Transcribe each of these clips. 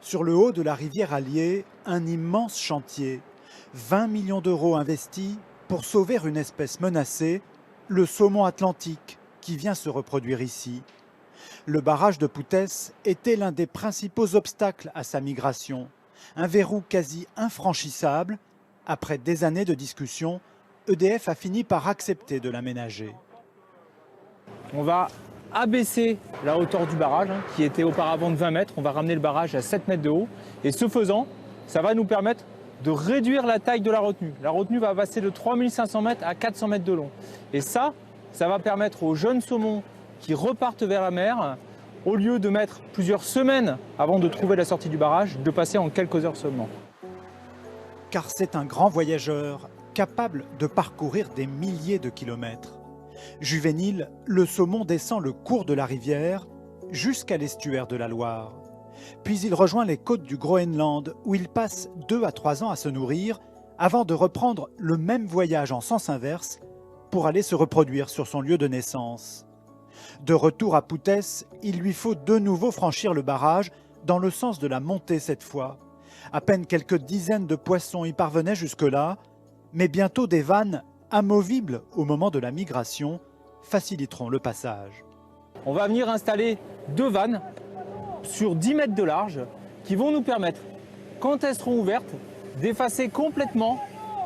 Sur le haut de la rivière Allier, un immense chantier. 20 millions d'euros investis pour sauver une espèce menacée, le saumon atlantique, qui vient se reproduire ici. Le barrage de Poutès était l'un des principaux obstacles à sa migration. Un verrou quasi infranchissable. Après des années de discussions, EDF a fini par accepter de l'aménager. On va abaisser la hauteur du barrage, qui était auparavant de 20 mètres. On va ramener le barrage à 7 mètres de haut. Et ce faisant, ça va nous permettre de réduire la taille de la retenue. La retenue va passer de 3500 mètres à 400 mètres de long. Et ça va permettre aux jeunes saumons qui repartent vers la mer, au lieu de mettre plusieurs semaines avant de trouver la sortie du barrage, de passer en quelques heures seulement. Car c'est un grand voyageur, capable de parcourir des milliers de kilomètres. Juvénile, le saumon descend le cours de la rivière jusqu'à l'estuaire de la Loire. Puis il rejoint les côtes du Groenland où il passe 2 à 3 ans à se nourrir avant de reprendre le même voyage en sens inverse pour aller se reproduire sur son lieu de naissance. De retour à Poutès, il lui faut de nouveau franchir le barrage dans le sens de la montée cette fois. À peine quelques dizaines de poissons y parvenaient jusque-là, mais bientôt des vannes amovibles au moment de la migration faciliteront le passage. On va venir installer 2 vannes sur 10 mètres de large qui vont nous permettre, quand elles seront ouvertes, d'effacer complètement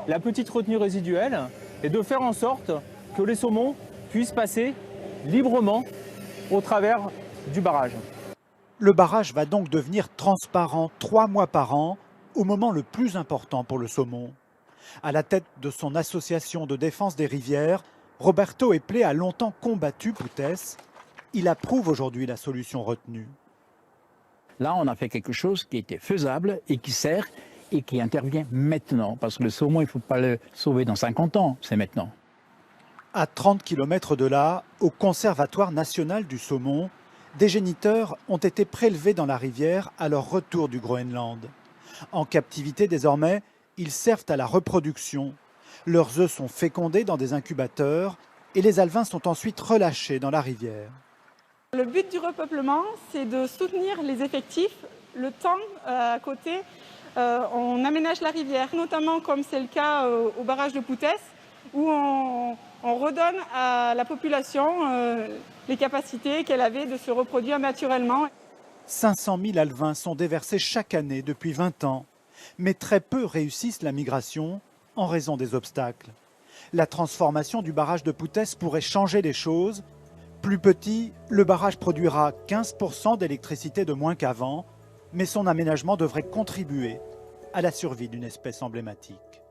la petite retenue résiduelle et de faire en sorte que les saumons puissent passer librement au travers du barrage. Le barrage va donc devenir transparent 3 mois par an, au moment le plus important pour le saumon. À la tête de son association de défense des rivières, Roberto Eplé a longtemps combattu Poutès. Il approuve aujourd'hui la solution retenue. Là, on a fait quelque chose qui était faisable et qui sert et qui intervient maintenant. Parce que le saumon, il ne faut pas le sauver dans 50 ans, c'est maintenant. À 30 km de là, au Conservatoire national du saumon, des géniteurs ont été prélevés dans la rivière à leur retour du Groenland. En captivité désormais, ils servent à la reproduction. Leurs œufs sont fécondés dans des incubateurs et les alevins sont ensuite relâchés dans la rivière. Le but du repeuplement, c'est de soutenir les effectifs. Le temps, à côté, on aménage la rivière, notamment comme c'est le cas au barrage de Poutès, où on redonne à la population les capacités qu'elle avait de se reproduire naturellement. 500 000 alevins sont déversés chaque année depuis 20 ans, mais très peu réussissent la migration en raison des obstacles. La transformation du barrage de Poutès pourrait changer les choses. Plus petit, le barrage produira 15% d'électricité de moins qu'avant, mais son aménagement devrait contribuer à la survie d'une espèce emblématique.